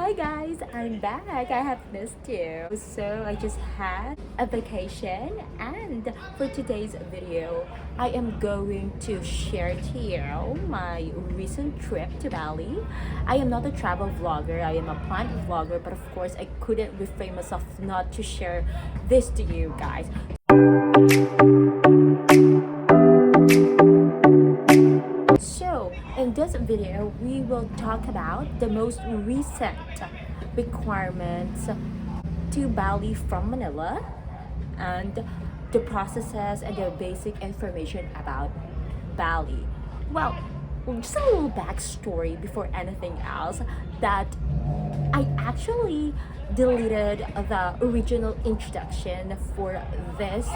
Hi guys, I'm back. I have missed you. So I just had a vacation, and for today's video, I am going to share to you my recent trip to Bali. I am not a travel vlogger, I am a plant vlogger, but of course I couldn't refrain myself not to share this to you guys. So, in this video, we will talk about the most recent requirements to Bali from Manila and the processes and the basic information about Bali. Well, just a little backstory before anything else that I actually deleted the original introduction for this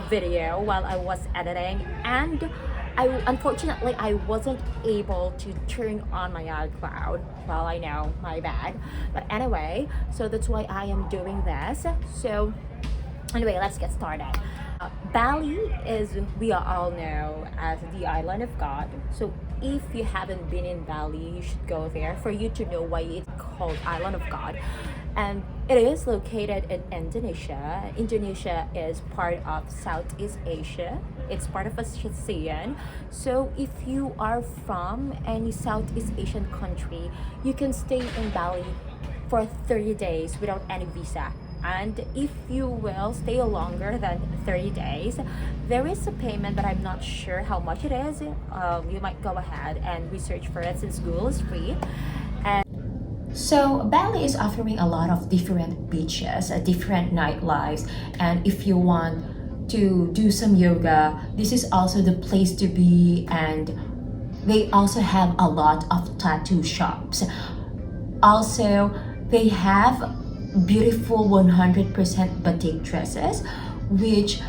video while I was editing, and unfortunately I wasn't able to turn on my iCloud. Well, I know, my bad, but anyway, so that's why I am doing this. So anyway, let's get started. Bali is, we all know, as the island of God. So if you haven't been in Bali, you should go there for you to know why it's called Island of God. And it is located in Indonesia. Indonesia is part of Southeast Asia. It's part of ASEAN. So if you are from any Southeast Asian country, you can stay in Bali for 30 days without any visa. And if you will stay longer than 30 days, there is a payment, but I'm not sure how much it is. You might go ahead and research for it since Google is free. And so Bali is offering a lot of different beaches, different nightlives, and if you want to do some yoga, this is also the place to be. And they also have a lot of tattoo shops. Also, they have beautiful 100% batik dresses, which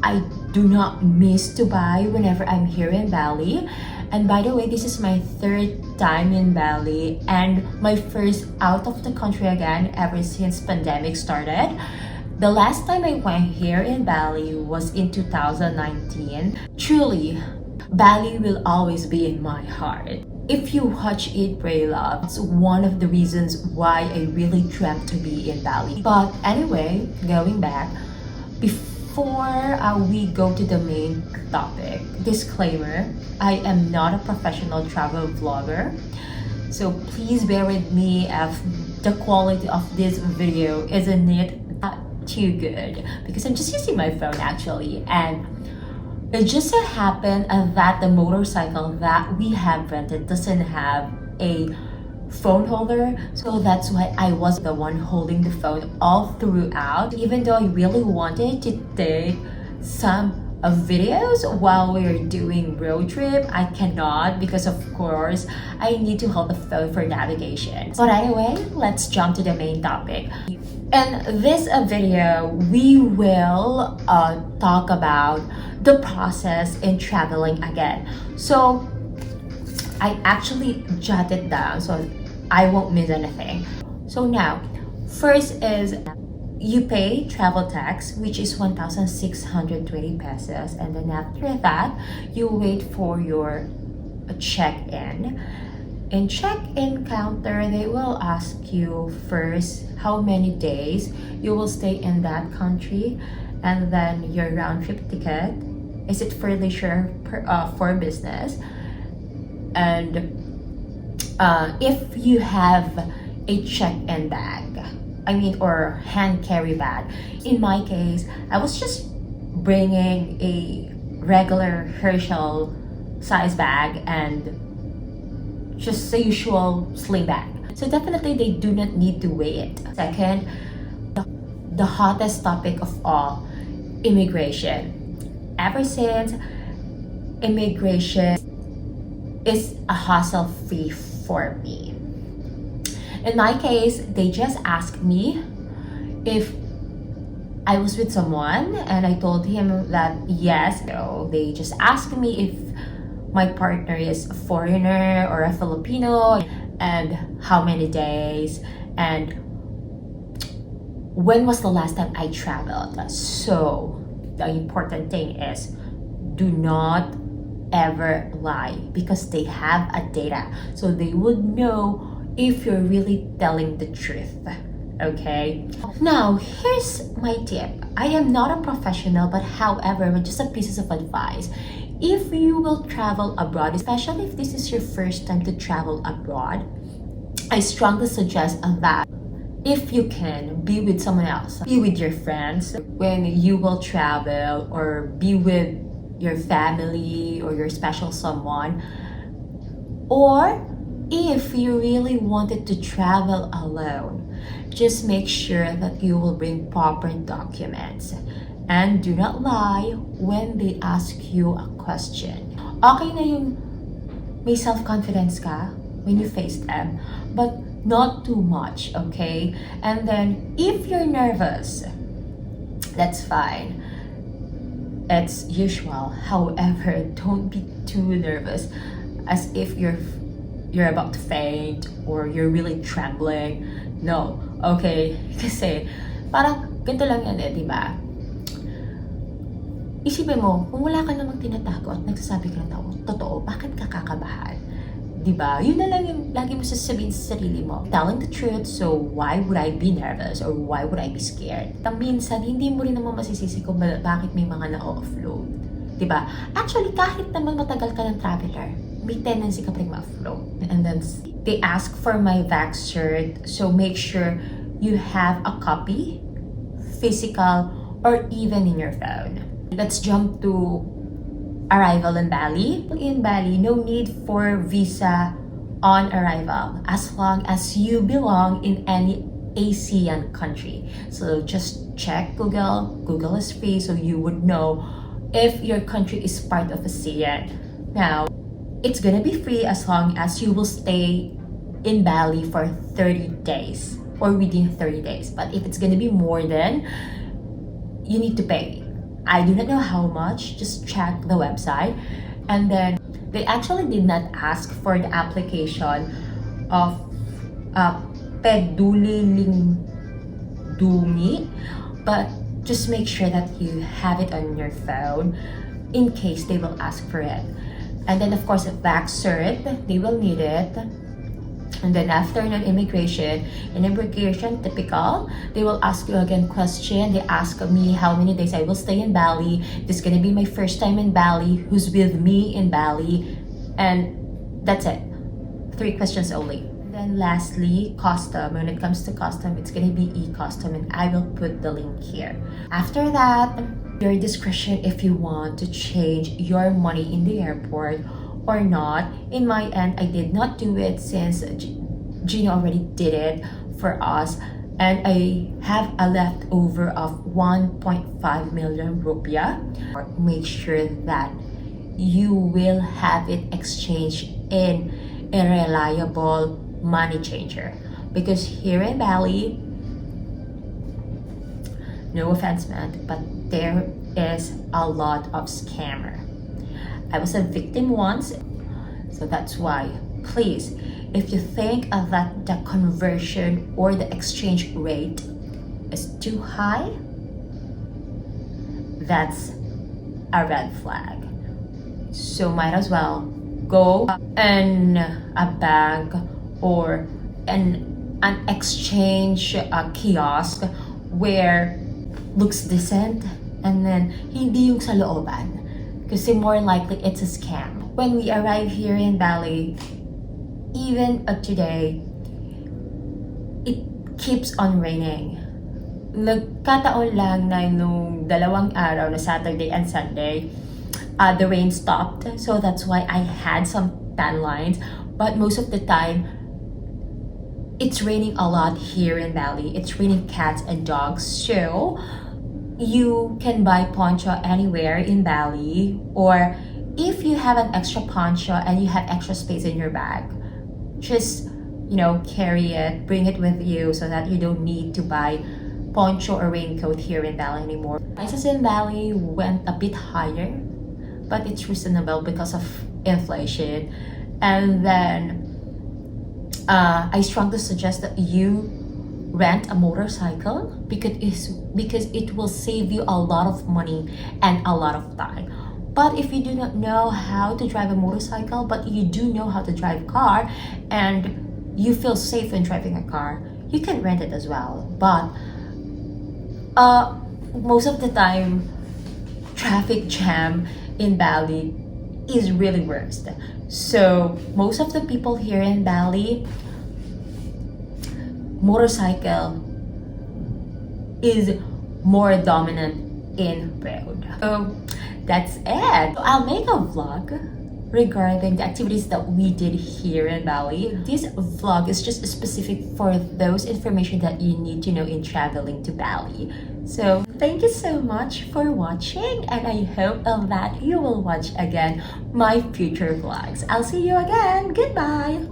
I do not miss to buy whenever I'm here in Bali. And by the way, this is my third time in Bali and my first out of the country again ever since pandemic started. The last time I went here in Bali was in 2019. Truly, Bali will always be in my heart. If you watch Eat, Pray, Love, it's one of the reasons why I really dreamt to be in Bali. But anyway, going back, before we go to the main topic, disclaimer, I am not a professional travel vlogger. So please bear with me if the quality of this video isn't too good, because I'm just using my phone actually. And it just so happened that the motorcycle that we have rented doesn't have a phone holder, so that's why I was the one holding the phone all throughout. Even though I really wanted to take some videos while we're doing road trip, I cannot, because of course I need to hold the phone for navigation. But anyway, let's jump to the main topic. In this video, we will talk about the process in traveling again. So I actually jotted down so I won't miss anything. So now, first is you pay travel tax, which is 1,620 pesos, and then after that, you wait for your check-in. In check-in counter, they will ask you first how many days you will stay in that country, and then your round trip ticket. Is it for leisure, for business? And if you have a check-in bag, or hand carry bag. In my case, I was just bringing a regular Herschel size bag and just the usual sling bag. So definitely they do not need to weigh it. Second, the hottest topic of all, immigration. Ever since immigration is a hassle-free for me. In my case, they just asked me if I was with someone, and I told him that yes. So they just asked me if my partner is a foreigner or a Filipino, and how many days, and when was the last time I traveled. So the important thing is, do not ever lie, because they have a data, so they would know if you're really telling the truth. Okay? Now, here's my tip. I am not a professional, but however, just a piece of advice. If you will travel abroad, especially if this is your first time to travel abroad, I strongly suggest that if you can, be with someone else. Be with your friends when you will travel, or be with your family or your special someone. Or if you really wanted to travel alone, just make sure that you will bring proper documents. And do not lie when they ask you a question. Okay na yung may self-confidence ka when you face them, but not too much, okay? And then, if you're nervous, that's fine. It's usual. However, don't be too nervous as if you're about to faint or you're really trembling. No, okay? Kasi parang ganito lang yan di ba? Isipin mo, kung wala ka namang tinatago at nagsasabi ka ng totoo, bakit ka kakabahan? Diba? Yun na lang yung lagi mo sasabihin sa sarili mo. Telling the truth, so why would I be nervous or why would I be scared? Minsan, hindi mo rin naman masisisi kung bakit may mga na-offload. Diba? Actually, kahit naman matagal ka ng traveler, may tendency ka pa rin ma-offload. And then, they ask for my vax cert, so make sure you have a copy, physical, or even in your phone. Let's jump to arrival in Bali. In Bali, no need for visa on arrival as long as you belong in any ASEAN country. So just check Google. Google is free, so you would know if your country is part of ASEAN. Now, it's gonna be free as long as you will stay in Bali for 30 days or within 30 days. But if it's gonna be more than, you need to pay. I do not know how much, just check the website. And then they actually did not ask for the application of pedulilingdungi, but just make sure that you have it on your phone in case they will ask for it. And then of course, a vax cert, they will need it. And then after immigration, typical, they will ask you again question. They ask me how many days I will stay in Bali. This is gonna be my first time in Bali. Who's with me in Bali? And that's it. 3 questions only. Then lastly, custom. When it comes to custom, it's gonna be e-custom, and I will put the link here. After that, your discretion if you want to change your money in the airport or not. In my end, I did not do it since Gino already did it for us, and I have a leftover of 1.5 million rupiah. Make sure that you will have it exchanged in a reliable money changer, because here in Bali, no offense man, but there is a lot of scammer. I was a victim once, so that's why, please, if you think that the conversion or the exchange rate is too high, that's a red flag. So might as well go in a bank or an exchange kiosk where looks decent, and then hindi yung sa looban. Kasi more likely it's a scam. When we arrive here in Bali, even today, it keeps on raining. Nagkataon lang na nung 2 araw na Saturday and Sunday, the rain stopped. So that's why I had some tan lines. But most of the time, it's raining a lot here in Bali. It's raining cats and dogs. So you can buy poncho anywhere in Bali, or if you have an extra poncho and you have extra space in your bag, just carry it, bring it with you, so that you don't need to buy poncho or raincoat here in Bali anymore. Prices in Bali went a bit higher, but it's reasonable because of inflation. And then I strongly suggest that you rent a motorcycle, because it will save you a lot of money and a lot of time. But if you do not know how to drive a motorcycle, but you do know how to drive car, and you feel safe when driving a car, you can rent it as well. But most of the time, traffic jam in Bali is really worst. So most of the people here in Bali, motorcycle is more dominant in road. So that's it. I'll make a vlog regarding the activities that we did here in Bali. This vlog is just specific for those information that you need to know in traveling to Bali. So thank you so much for watching, and I hope that you will watch again my future vlogs. I'll see you again. Goodbye.